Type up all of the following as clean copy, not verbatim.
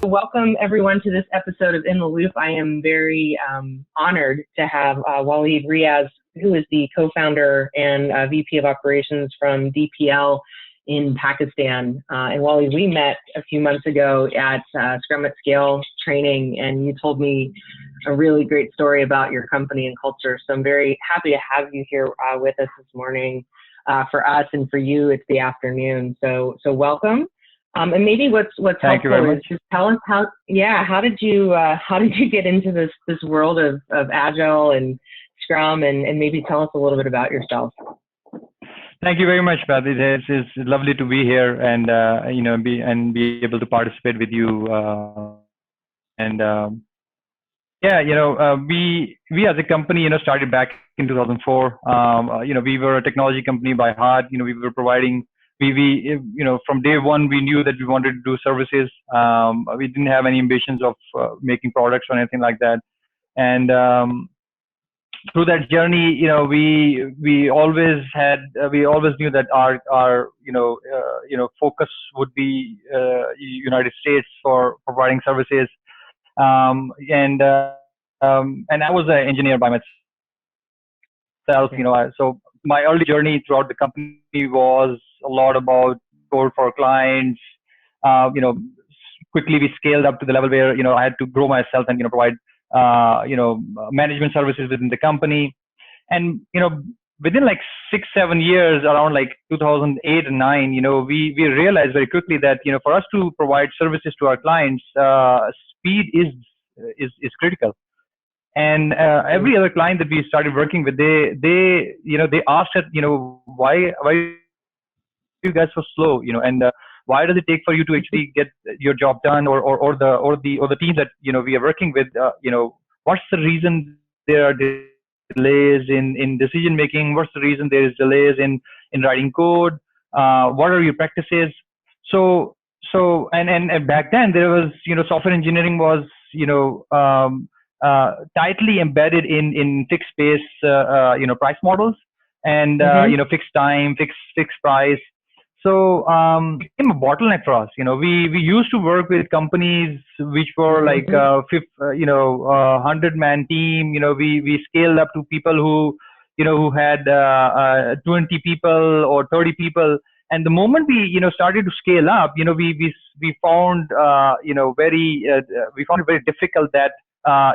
Welcome everyone to this episode of In the Loop. I am very honored to have Waleed Riaz, who is the co-founder and VP of operations from DPL in Pakistan. And Waleed, we met a few months ago at Scrum at Scale training, and you told me a really great story about your company and culture. So I'm very happy to have you here with us this morning. For us and for you, it's the afternoon. So welcome. And maybe what's helpful is just tell us how did you get into this world of Agile and Scrum, and maybe tell us a little bit about yourself. Thank you very much, Beth. It's lovely to be here and be able to participate with you. We as a company, started back in 2004. We were a technology company by heart. We were providing. From day one, we knew that we wanted to do services. We didn't have any ambitions of making products or anything like that. And through that journey, we always knew that our focus would be United States for providing services. And I was an engineer by myself. So my early journey throughout the company was a lot about code for clients. Quickly we scaled up to the level where I had to grow myself and provide management services within the company. And within like 6-7 years, around like 2008 and 2009, we realized very quickly that for us to provide services to our clients, speed is critical. And every other client that we started working with, they asked us, why you guys so slow, and why does it take for you to actually get your job done, or the team that we are working with, what's the reason there are delays in decision making? What's the reason there is delays in writing code? What are your practices? So back then there was software engineering was tightly embedded in fixed space price models, and fixed time, fixed price. So it became a bottleneck for us. We used to work with companies which were like 100-man team. We scaled up to people who had 20 people or 30 people. And the moment we started to scale up, we found we found it very difficult that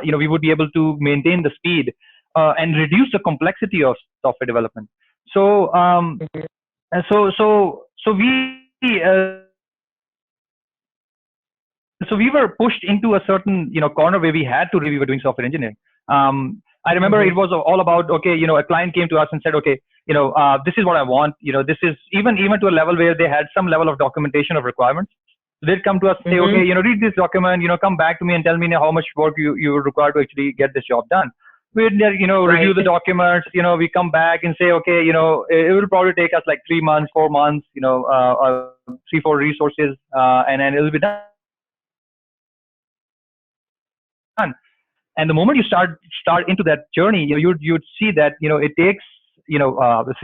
we would be able to maintain the speed and reduce the complexity of software development. So we were pushed into a certain corner where we were doing software engineering. I remember it was all about, okay, a client came to us and said, okay, this is what I want. This is even to a level where they had some level of documentation of requirements. They'd come to us and say, okay, read this document, come back to me and tell me how much work you require to actually get this job done. We'd review the documents, we come back and say, okay, it will probably take us like 3 months, 4 months, 3-4 resources, and then it'll be done. And the moment you start into that journey, you'd see that it takes 3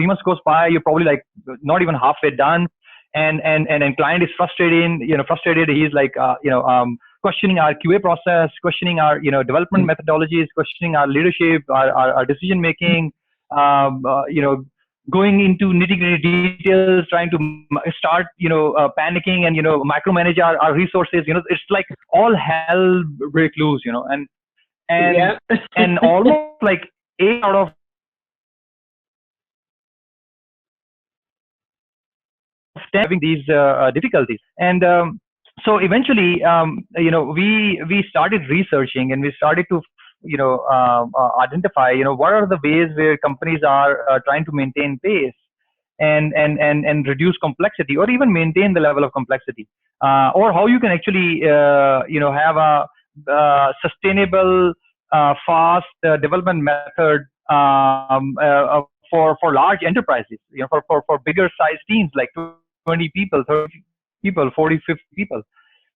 months goes by, you're probably like not even halfway done, and client is frustrated. He's like questioning our QA process, questioning our development methodologies, questioning our leadership, our decision making, going into nitty-gritty details, trying to start panicking and micromanage our resources. It's like all hell break loose, and almost like 8 out of having these difficulties. And so eventually, we started researching, and we started to identify what are the ways where companies are trying to maintain pace and reduce complexity, or even maintain the level of complexity, or how you can actually have a sustainable fast development method for large enterprises, for bigger size teams like 20 people, 30 people, 40, 50 people.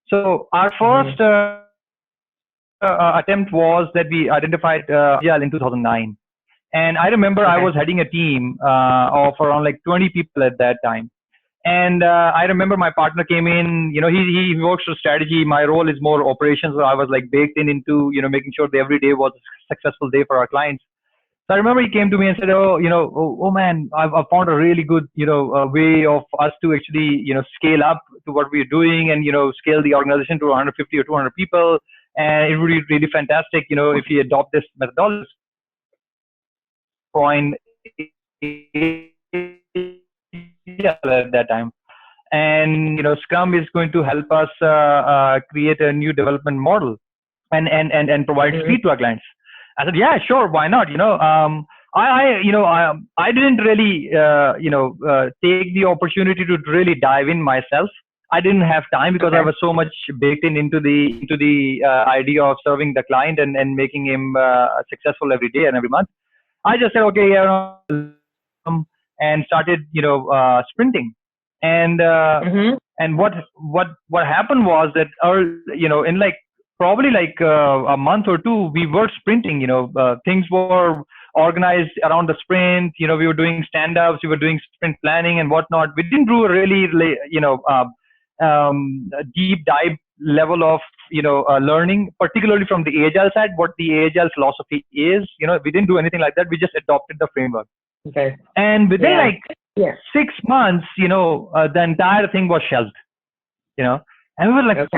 So our first attempt was that we identified Agile in 2009. And I remember I was heading a team of around like 20 people at that time. And I remember my partner came in, he works for strategy. My role is more operations. So I was like baked into, making sure that every day was a successful day for our clients. So I remember he came to me and said, oh man, I've found a really good, way of us to actually, scale up to what we're doing and, scale the organization to 150 or 200 people. And it would be really fantastic, if you adopt this methodology. Point at that time. And, Scrum is going to help us create a new development model and provide speed to our clients. I said, yeah, sure, why not? I didn't really, take the opportunity to really dive in myself. I didn't have time because I was so much baked into the idea of serving the client and making him successful every day and every month. I just said, okay, and started, sprinting. And and what happened was that, in like probably like a month or two, we were sprinting. Things were organized around the sprint. We were doing stand-ups, we were doing sprint planning and whatnot. We didn't do a really, a deep dive level of learning, particularly from the Agile side, what the Agile philosophy is. We didn't do anything like that. We just adopted the framework. Okay. And within 6 months, the entire thing was shelved. And we were like,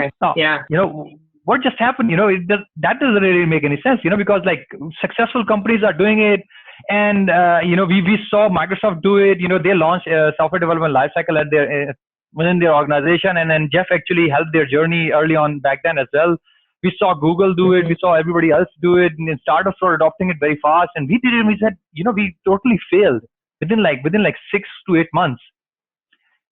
what just happened? That doesn't really make any sense. Because like successful companies are doing it, and we saw Microsoft do it. They launched a software development lifecycle at their within their organization, and then Jeff actually helped their journey early on back then as well. We saw Google do it. We saw everybody else do it, and startups were adopting it very fast. And we did it. And we said, we totally failed within like 6 to 8 months.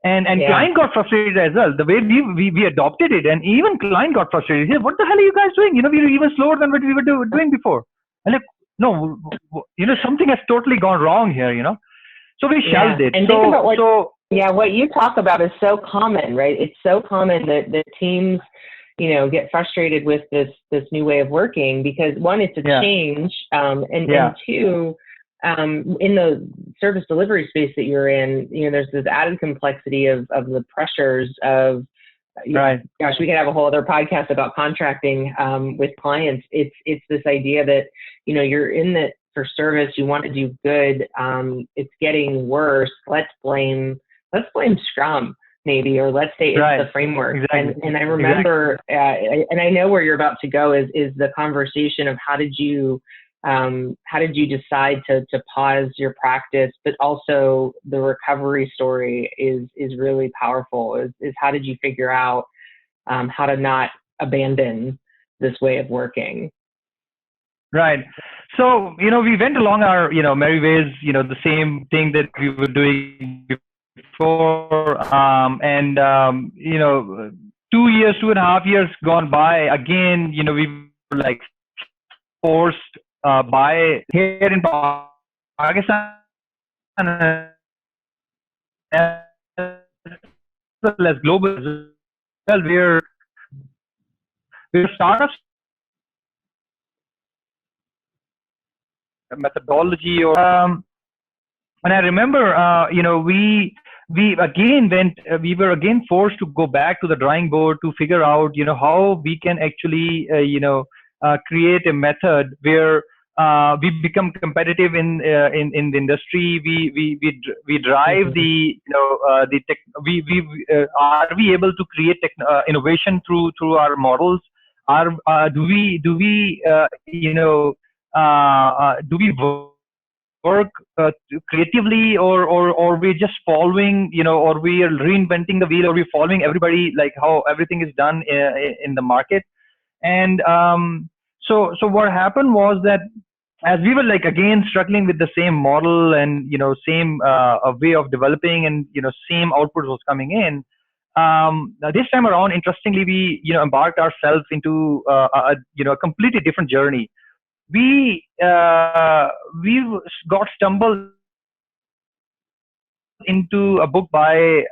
And client got frustrated as well. The way we adopted it, and even client got frustrated. He said, what the hell are you guys doing? We were even slower than what we were doing before. And like, no, something has totally gone wrong here. So we shelved it. And think about what you talk about is so common, right? It's so common that teams, get frustrated with this new way of working because one, it's a change, and two, in the service delivery space that you're in, there's this added complexity of the pressures of, gosh, we could have a whole other podcast about contracting with clients. It's this idea that, you're in it for service, you want to do good, it's getting worse. Let's blame Scrum maybe, or let's say it's the framework. Exactly. And I remember, and I know where you're about to go is the conversation of how did you decide to pause your practice, but also the recovery story is really powerful. Is how did you figure out how to not abandon this way of working? Right. So, we went along our, merry ways, the same thing that we were doing before. 2.5 years gone by, again, we were like forced by here in Pakistan as well as global as well. We're startups methodology or and I remember we were again forced to go back to the drawing board to figure out how we can actually create a method where we become competitive in the industry. We drive the tech. Are we able to create innovation through our models? Do we work creatively, or we're just following, or we are reinventing the wheel, or we're following everybody, like how everything is done in the market? And so what happened was that as we were like again struggling with the same model and same way of developing, and same output was coming in, this time around, interestingly, we embarked ourselves into a completely different journey. We got stumbled into a book by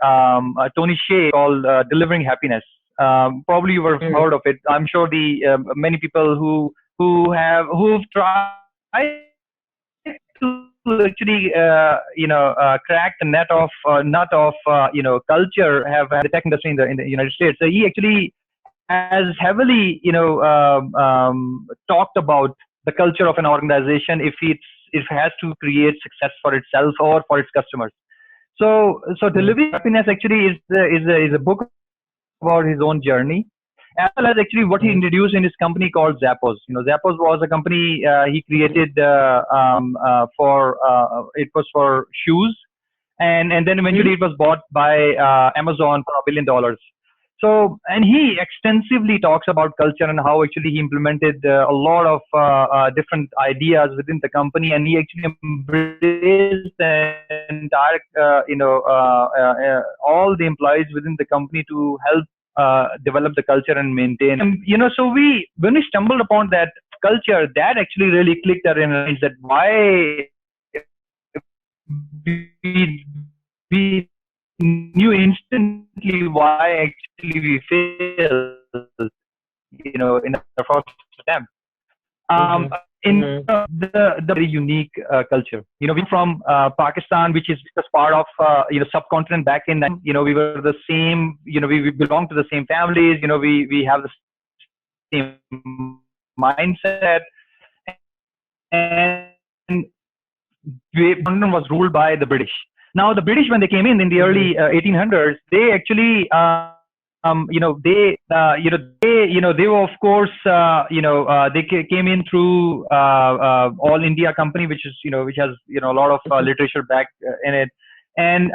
Tony Hsieh called Delivering Happiness. Probably you have heard of it. I'm sure many people who've tried to actually, crack the nut of culture have the tech industry in the United States. So he actually has heavily, talked about the culture of an organization if it has to create success for itself or for its customers. So Delivering Happiness actually is a book about his own journey, as well as actually what he introduced in his company called Zappos. Zappos was a company he created it was for shoes, and then eventually it was bought by Amazon for $1 billion. So, and he extensively talks about culture and how actually he implemented a lot of different ideas within the company, and he actually embraced the entire, all the employees within the company to help develop the culture and maintain. And, so when we stumbled upon that culture, that actually really clicked our minds that why we knew instantly why actually we failed, in the first attempt. In the very unique culture, we from Pakistan, which is part of subcontinent back in. We were the same. We belong to the same families. We have the same mindset, and London was ruled by the British. Now, the British, when they came in the early 1800s, they actually, they were, of course, they came in through All India Company, which has, a lot of literature back in it. And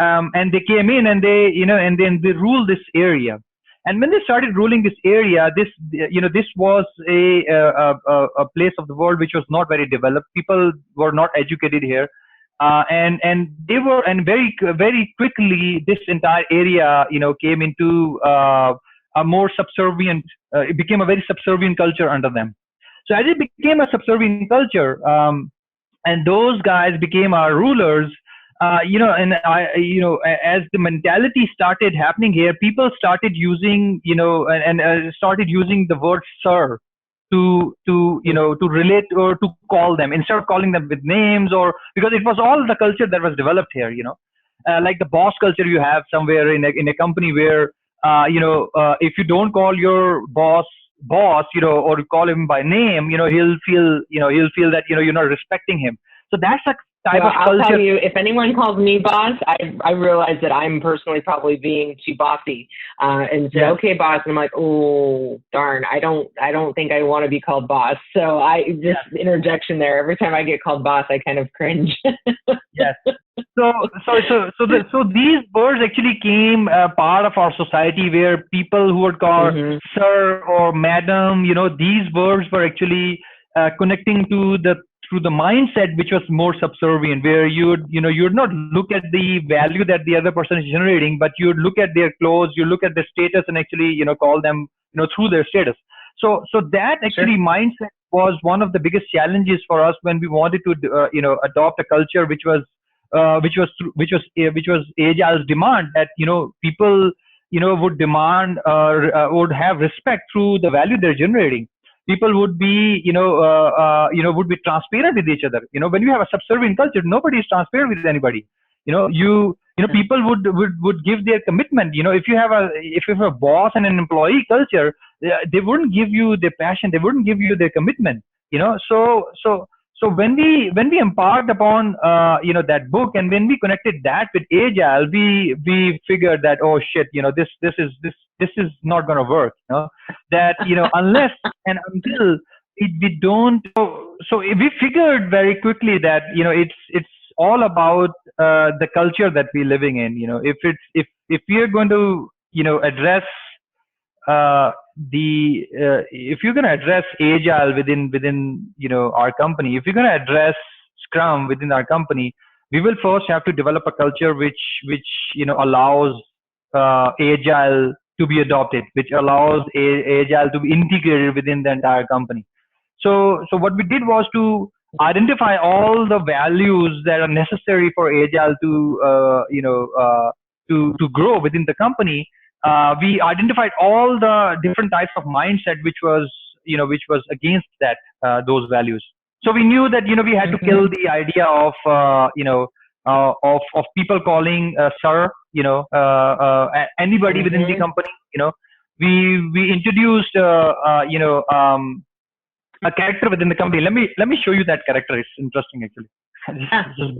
they came in and and then they ruled this area. And when they started ruling this area, this was a place of the world which was not very developed. People were not educated here. And very quickly this entire area came into a more subservient. It became a very subservient culture under them. So as it became a subservient culture, and those guys became our rulers, as the mentality started happening here, people started using started using the word sir to relate or to call them, instead of calling them with names, or because it was all the culture that was developed here, like the boss culture you have somewhere in a company where if you don't call your boss, or call him by name, he'll feel that you're not respecting him. So that's a type of culture. I'll tell you, if anyone calls me boss, I realize that I'm personally probably being too bossy, and say, okay, boss, and I'm like, oh darn, I don't think I want to be called boss. So interjection there. Every time I get called boss, I kind of cringe. Yes. So these words actually came part of our society, where people who would call sir or madam, these words were actually connecting to through the mindset which was more subservient, where you would not look at the value that the other person is generating, but you would look at their clothes, you look at their status, and actually call them through their status. So that actually mindset was one of the biggest challenges for us when we wanted to adopt a culture which was Agile's demand, that people would demand would have respect through the value they're generating. People would be would be transparent with each other. When you have a subservient culture, nobody is transparent with anybody. People would give their commitment. If you have a boss and an employee culture, they wouldn't give you their passion, they wouldn't give you their commitment. So when we embarked upon that book, and when we connected that with Agile, we figured that, oh shit, this is not going to work. That unless and until we don't. So we figured very quickly that it's all about the culture that we're living in. If we are going to address if you're going to address Agile within our company, if you're going to address Scrum within our company, we will first have to develop a culture which allows Agile to be adopted, which allows Agile to be integrated within the entire company. So what we did was to identify all the values that are necessary for Agile to grow within the company. We identified all the different types of mindset which was against those values. So we knew that, we had to kill the idea of, of people calling sir, anybody within the company. We introduced, a character within the company. Let me show you that character. It's interesting, actually.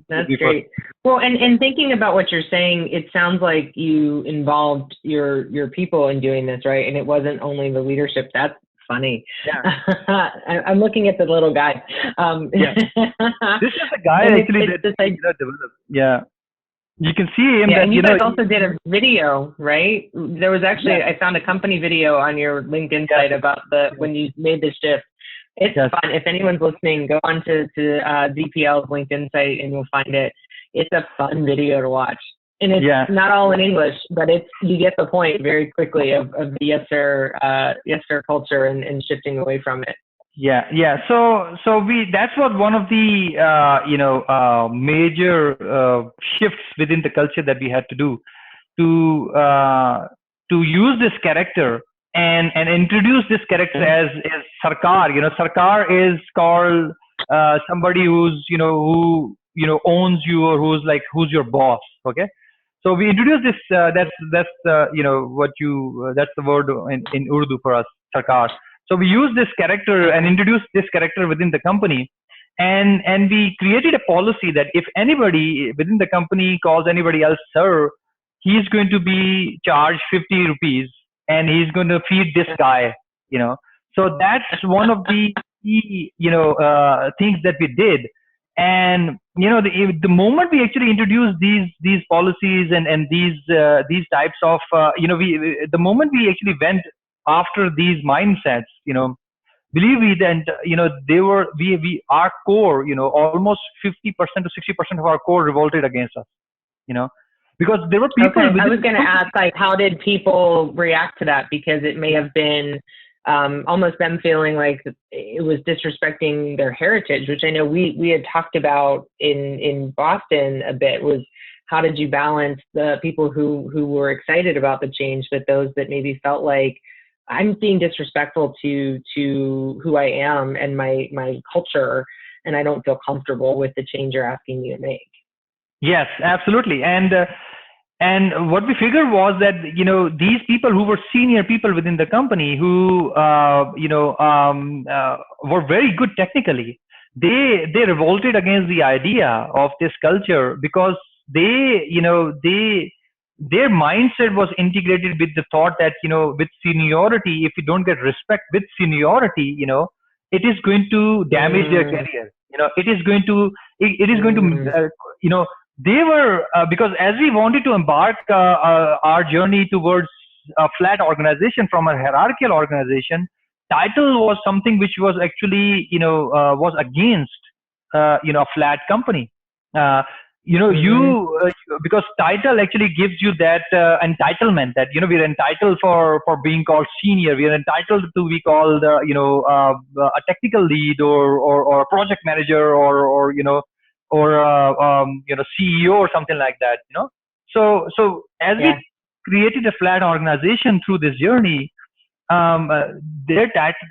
That's great. Well, and thinking about what you're saying, it sounds like you involved your people in doing this, right? And it wasn't only the leadership. That's funny. Yeah. I'm looking at the little guy. Yeah. This is the guy actually that developed. Yeah. You can see him. Yeah, that, and you guys also did a video, right? There was actually, I found a company video on your LinkedIn site about when you made the shift. It's fun. If anyone's listening, go on to DPL's LinkedIn site and you'll find it. It's a fun video to watch. And it's not all in English, but you get the point very quickly of the yes sir culture and shifting away from it. Yeah. So that's what one of the major shifts within the culture that we had to do to use this character and introduce this character as Sarkar. Sarkar is called somebody who's who owns you, or who's your boss. Okay. So we introduced this. That's that's the word in Urdu for us, Sarkar. So we used this character and introduced this character within the company, and we created a policy that if anybody within the company calls anybody else sir, he's going to be charged 50 rupees, and he's going to feed this guy. So that's one of the key things that we did. And the moment we actually introduced these policies and these types of the moment we actually went after these mindsets, believe me, that they were our core, almost 50% to 60% of our core revolted against us, because there were people. Okay, I was going to ask, how did people react to that? Because it may have been almost them feeling like it was disrespecting their heritage, which I know we had talked about in Boston a bit. Was how did you balance the people who were excited about the change, but those that maybe felt like I'm being disrespectful to who I am and my culture, and I don't feel comfortable with the change you're asking me to make. Yes, absolutely. And what we figured was that, these people who were senior people within the company who, were very good technically, they revolted against the idea of this culture because their mindset was integrated with the thought that, with seniority, if you don't get respect with seniority, it is going to damage their career. It is going to, they were, because as we wanted to embark our journey towards a flat organization from a hierarchical organization, title was something which was actually, was against, a flat company. Because title actually gives you that entitlement that, we're entitled for being called senior. We are entitled to be called, a technical lead or a project manager or CEO or something like that, So as we created a flat organization through this journey, their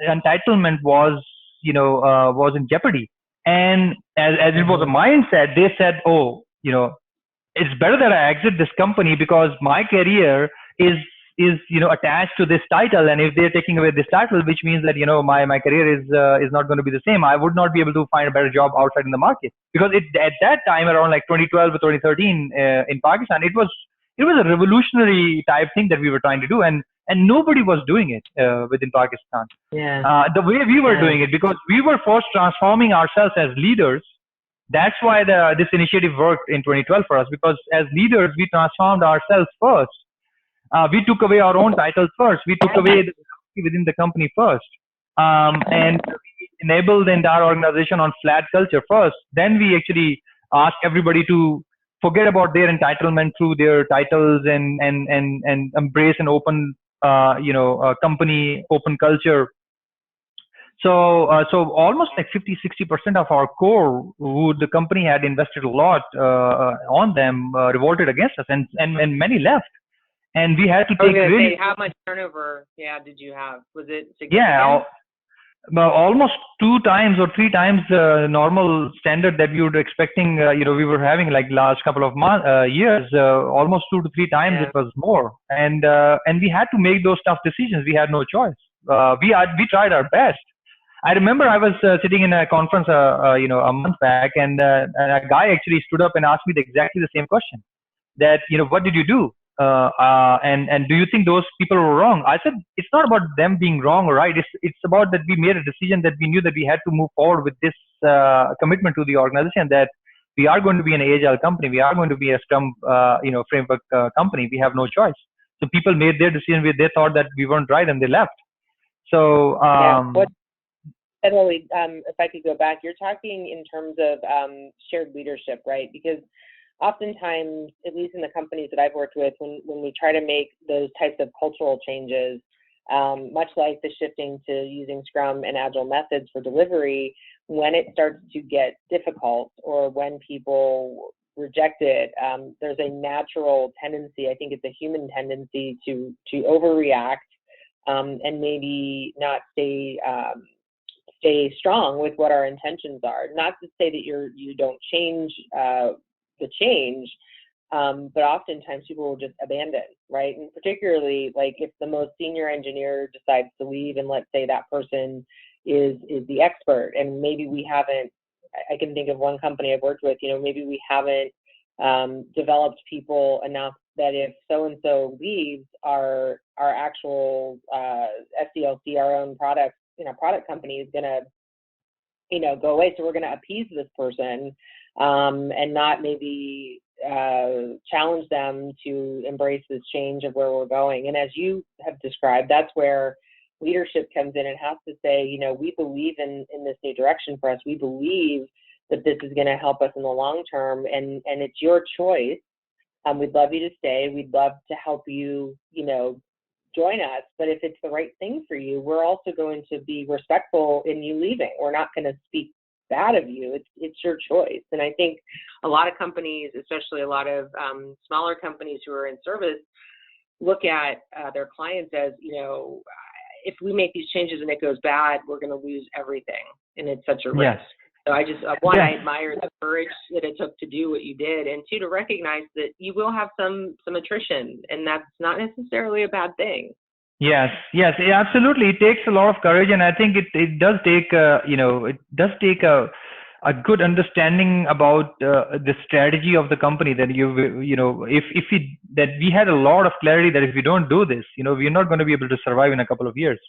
entitlement was in jeopardy. And as it was a mindset, they said, it's better that I exit this company because my career is attached to this title. And if they're taking away this title, which means that, my career is not going to be the same. I would not be able to find a better job outside in the market, because at that time, around like 2012 or 2013 in Pakistan, it was a revolutionary type thing that we were trying to do. And nobody was doing it within Pakistan. The way we were doing it, because we were first transforming ourselves as leaders. That's why this initiative worked in 2012 for us, because as leaders, we transformed ourselves first. We took away our own titles first. We took away the within the company first. And we enabled the entire organization on flat culture first. Then we actually asked everybody to forget about their entitlement through their titles and embrace an open, company, open culture. So almost like 50-60% of our core, who the company had invested a lot on them, revolted against us, and many left. And we had to take really. How much turnover? Did you have? Was it significant? Yeah. almost 2 times or 3 times the normal standard that we were expecting. We were having like last couple of years, almost 2 to 3 times Yeah. it was more, and we had to make those tough decisions. We had no choice. We tried our best. I remember I was sitting in a conference, a month back, and a guy actually stood up and asked me exactly the same question. That what did you do? And do you think those people were wrong? I said it's not about them being wrong or right. It's about that we made a decision that we knew that we had to move forward with this commitment to the organization, that we are going to be an agile company. We are going to be a Scrum framework company. We have no choice. So people made their decision where they thought that we weren't right and they left. So Yeah. Waleed, if I could go back, you're talking in terms of shared leadership, right? Because oftentimes, at least in the companies that I've worked with, when we try to make those types of cultural changes, much like the shifting to using Scrum and Agile methods for delivery, when it starts to get difficult or when people reject it, there's a natural tendency, I think it's a human tendency to overreact and maybe not stay strong with what our intentions are. Not to say that you don't change the change, but oftentimes people will just abandon, right? And particularly like if the most senior engineer decides to leave, and let's say that person is the expert, and maybe we haven't. I can think of one company I've worked with. Maybe we haven't developed people enough that if so and so leaves, our actual SDLC, our own product company is going to go away. So we're going to appease this person and not maybe challenge them to embrace this change of where we're going. And as you have described, that's where leadership comes in and has to say, we believe in this new direction for us. We believe that this is going to help us in the long term, and it's your choice. We'd love you to stay. We'd love to help you, join us. But if it's the right thing for you, we're also going to be respectful in you leaving. We're not going to speak bad of you. It's your choice. And I think a lot of companies, especially a lot of smaller companies who are in service, look at their clients as, if we make these changes and it goes bad, we're going to lose everything. And it's such a risk. Yes. So I just, one, I admire the courage that it took to do what you did, and two, to recognize that you will have some attrition, and that's not necessarily a bad thing. Yes, absolutely. It takes a lot of courage, and I think it does take a good understanding about the strategy of the company. That that we had a lot of clarity that if we don't do this, we're not going to be able to survive in a couple of years.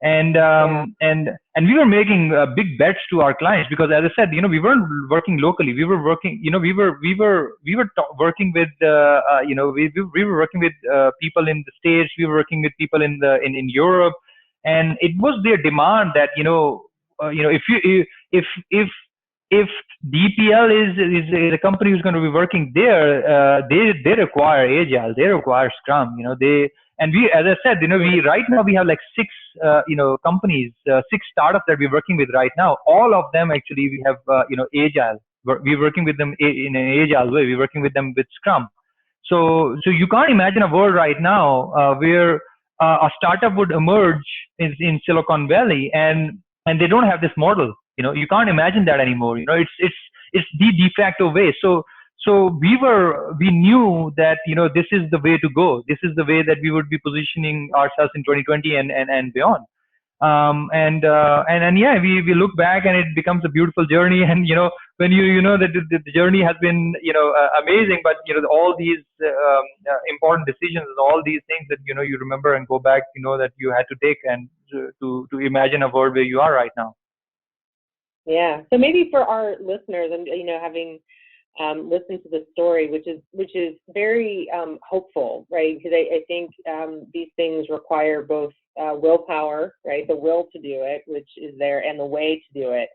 And we were making big bets to our clients, because as I said, we weren't working locally. We were working, we were working with, we were working with people in the States. We were working with people in Europe, and it was their demand that if DPL is a company who's going to be working there, they require Agile, they require Scrum. And we, as I said, we right now we have like 6, companies, 6 startups that we're working with right now. All of them actually we have, Agile. We're working with them in an Agile way. We're working with them with Scrum. So you can't imagine a world right now where a startup would emerge in Silicon Valley and they don't have this model. You can't imagine that anymore. It's the de facto way. So we knew that, this is the way to go. This is the way that we would be positioning ourselves in 2020 and beyond. And yeah, we look back and it becomes a beautiful journey. And, when you know that the journey has been, amazing, but, all these important decisions, all these things that, you remember and go back, that you had to take and to imagine a world where you are right now. Yeah. So maybe for our listeners, and, having listen to the story, which is very hopeful, right? Because I think these things require both willpower, right? The will to do it, which is there, and the way to do it.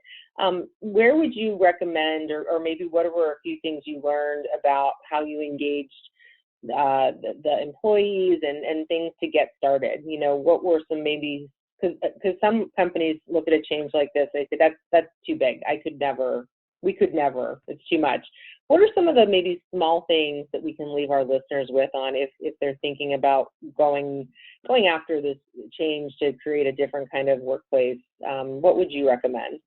Where would you recommend, or maybe what were a few things you learned about how you engaged the employees and things to get started? What were some maybe, because some companies look at a change like this, they say that's too big. We could never, it's too much. What are some of the maybe small things that we can leave our listeners with on if they're thinking about going after this change to create a different kind of workplace? What would you recommend?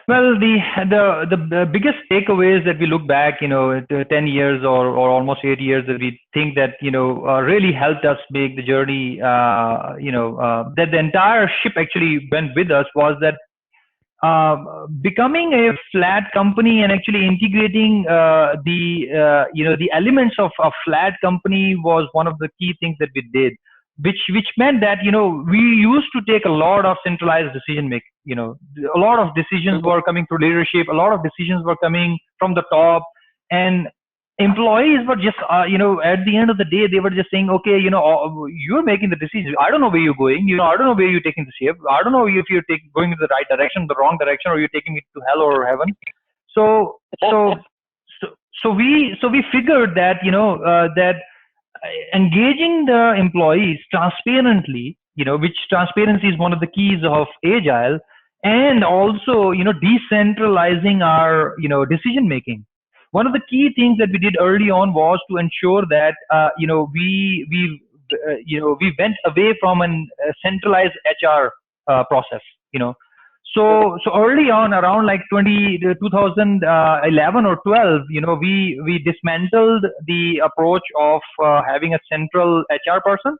Well, the biggest takeaways that we look back, 10 years or almost 8 years, that we think that, really helped us make the journey, that the entire ship actually went with us, was that becoming a flat company and actually integrating the elements of a flat company was one of the key things that we did, which meant that we used to take a lot of centralized decision making. A lot of decisions were coming through leadership, a lot of decisions were coming from the top, and employees were just at the end of the day they were just saying, okay, you're making the decision. I don't know where you're going. I don't know where you're taking the ship. I don't know if you're going in the right direction, the wrong direction, or you're taking it to hell or heaven. So we figured that that engaging the employees transparently, which transparency is one of the keys of Agile, and also decentralizing our decision making. One of the key things that we did early on was to ensure that we went away from a centralized HR process. So early on, around like 2011 or 12, we dismantled the approach of having a central HR person.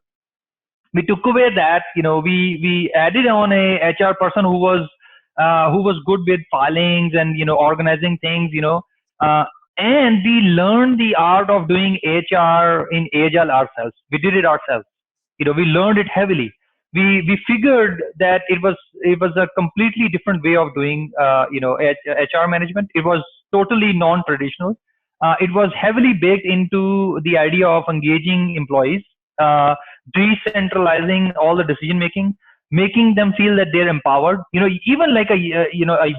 We took away that. We added on a HR person who was good with filings and organizing things. And we learned the art of doing HR in Agile ourselves. We did it ourselves. We learned it heavily. We figured that it was a completely different way of doing HR management. It was totally non-traditional. It was heavily baked into the idea of engaging employees, decentralizing all the decision making, making them feel that they're empowered. Even like a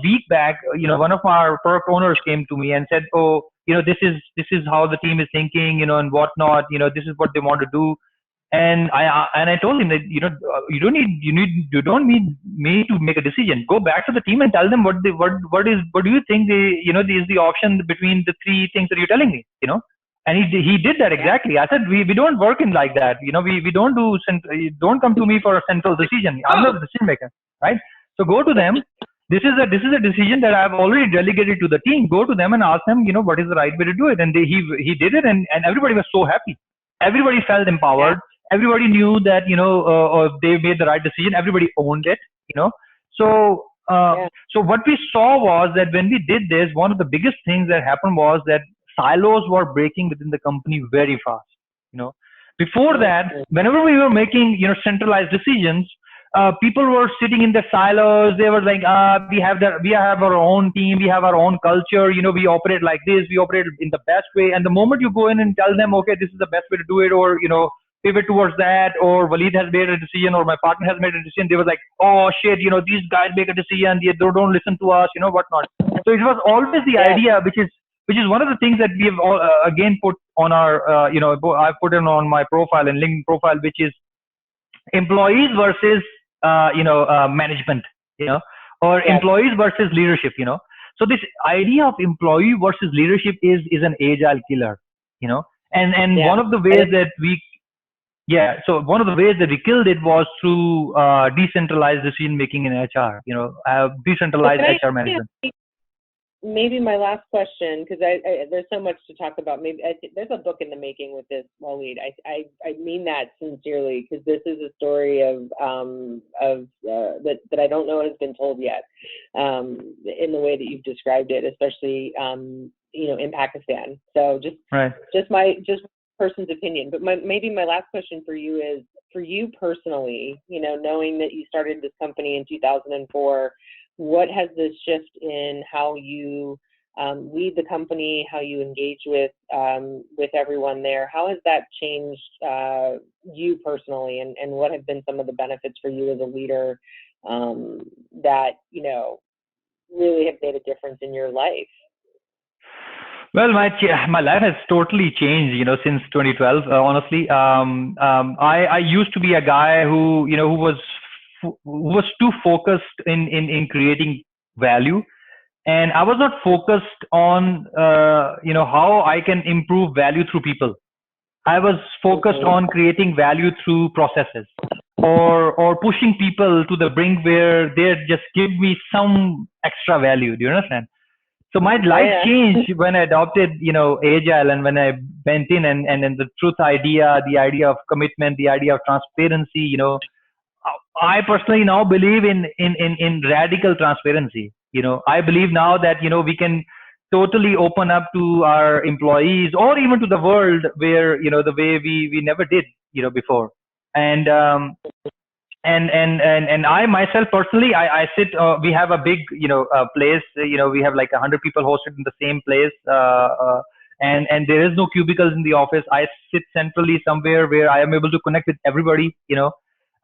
week back, one of our product owners came to me and said, oh, this is how the team is thinking, and whatnot, this is what they want to do. And I told him that, you don't need me to make a decision. Go back to the team and tell them what do you think is the option between the three things that you're telling me, And he did that exactly. I said, we don't work in like that. We don't do, don't come to me for a central decision. I'm not a decision maker, right? So go to them. This is a decision that I've already delegated to the team. Go to them and ask them, what is the right way to do it. And he did it, and everybody was so happy. Everybody felt empowered. Everybody knew that, they made the right decision. Everybody owned it, So what we saw was that when we did this, one of the biggest things that happened was that silos were breaking within the company very fast. Before that, whenever we were making centralized decisions, people were sitting in the silos. They were like, we have our own team, we have our own culture. We operate like this. We operate in the best way. And the moment you go in and tell them, okay, this is the best way to do it, or pivot towards that, or Waleed has made a decision, or my partner has made a decision, they were like, oh shit, these guys make a decision, they don't listen to us, whatnot. So it was always the idea, which is one of the things that we have again put on our, I put it on my profile and LinkedIn profile, which is employees versus, management, or employees versus leadership, So this idea of employee versus leadership is an Agile killer, and one of the ways that so one of the ways that we killed it was through decentralized decision making in HR, decentralized HR management. Maybe my last question, because there's so much to talk about. Maybe there's a book in the making with this, Waleed. I mean that sincerely, because this is a story of that I don't know has been told yet, in the way that you've described it, especially in Pakistan. So just person's opinion. But maybe my last question for you is, for you personally, knowing that you started this company in 2004. What has this shift in how you lead the company, how you engage with everyone there? How has that changed you personally, and what have been some of the benefits for you as a leader that really have made a difference in your life? Well, my life has totally changed, since 2012. Honestly, I used to be a guy who was too focused in creating value, and I was not focused on how I can improve value through people. I was focused on creating value through processes, or pushing people to the brink where they just give me some extra value. Do you understand? So my life changed when I adopted, Agile, and when I went in and the truth idea, the idea of commitment, the idea of transparency. I personally now believe in radical transparency. I believe now that, we can totally open up to our employees or even to the world where, the way we never did, before. And, and I myself personally, I sit, we have a big, place, we have like 100 people hosted in the same place. And there is no cubicles in the office. I sit centrally somewhere where I am able to connect with everybody,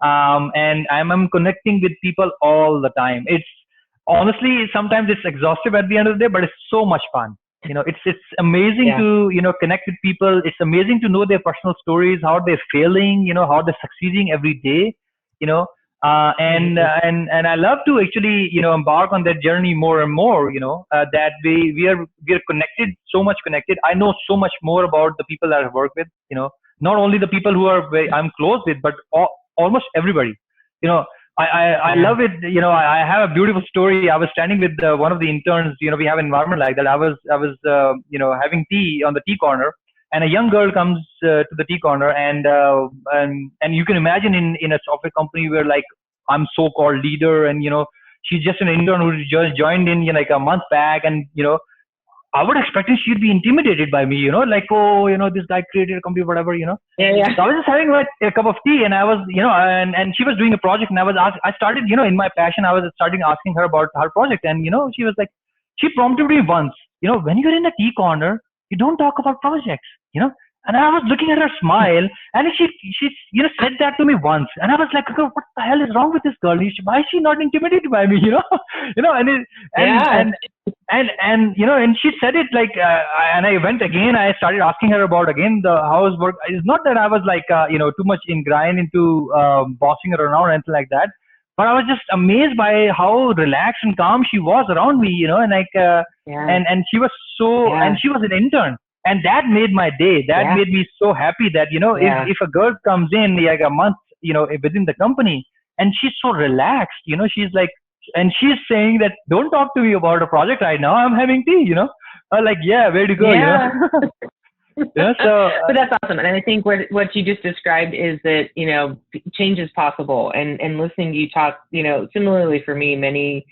and I'm connecting with people all the time. It's honestly, sometimes it's exhaustive at the end of the day, but it's so much fun. It's amazing to, connect with people. It's amazing to know their personal stories, how they're failing, how they're succeeding every day, and I love to actually, embark on that journey more and more, that we are connected, so much connected. I know so much more about the people that I work with, not only the people who I'm close with, but almost everybody. I love it. I have a beautiful story. I was standing with one of the interns. We have an environment like that. I was having tea on the tea corner, and a young girl comes to the tea corner, and you can imagine in a software company where, like, I'm so-called leader, and she's just an intern who just joined in like a month back, and I would expect she'd be intimidated by me, like, oh, this guy created a company, whatever, Yeah. So I was just having a cup of tea, and I was, and she was doing a project, and I started, in my passion, I was starting asking her about her project, and, she was like, she prompted me once, when you're in a tea corner, you don't talk about projects, and I was looking at her smile, and she said that to me once, and I was like, oh, what the hell is wrong with this girl? Why is she not intimidated by me? And she said it like, and I went again. I started asking her about again the house work. It's not that I was like, too much ingrained into bossing her around or anything like that, but I was just amazed by how relaxed and calm she was around me, and like, and she was and she was an intern. And that made my day. That made me so happy that, if a girl comes in like a month, within the company, and she's so relaxed, she's like, and she's saying that, don't talk to me about a project right now. I'm having tea, I'm like, yeah, where to go, So but that's awesome. And I think what you just described is that, change is possible. And listening to you talk, similarly for me, many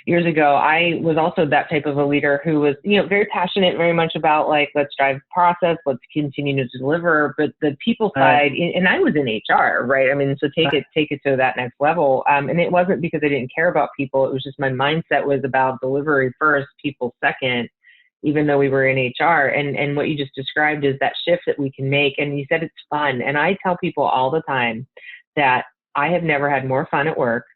years ago, I was also that type of a leader who was, very passionate, very much about like, let's drive process, let's continue to deliver. But the people side, and I was in HR, right? I mean, so take it to that next level. And it wasn't because I didn't care about people. It was just my mindset was about delivery first, people second, even though we were in HR. And what you just described is that shift that we can make. And you said it's fun. And I tell people all the time that I have never had more fun at work.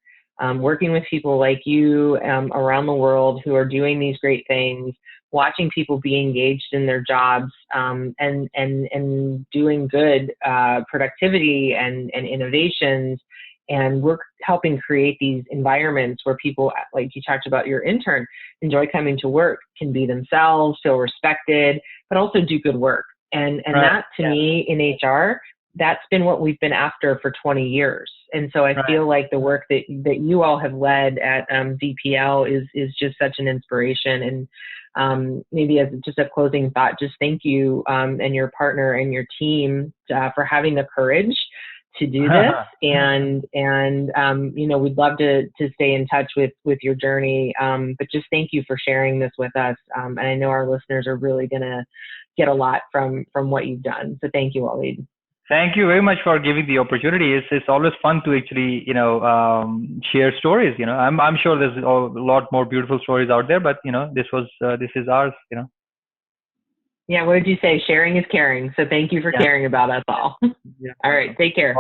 Working with people like you around the world who are doing these great things, watching people be engaged in their jobs, and doing good productivity and innovations, and we're helping create these environments where people, like you talked about your intern, enjoy coming to work, can be themselves, feel respected, but also do good work. And that to me in HR, that's been what we've been after for 20 years. And so I feel like the work that you all have led at DPL is just such an inspiration. And maybe as just a closing thought, just thank you and your partner and your team for having the courage to do this. And we'd love to stay in touch with your journey. But just thank you for sharing this with us. And I know our listeners are really going to get a lot from what you've done. So thank you, Waleed. Thank you very much for giving the opportunity. It's always fun to actually, share stories. I'm sure there's a lot more beautiful stories out there, but this is ours. Yeah. What did you say? Sharing is caring. So thank you for caring about us all. All right. Take care.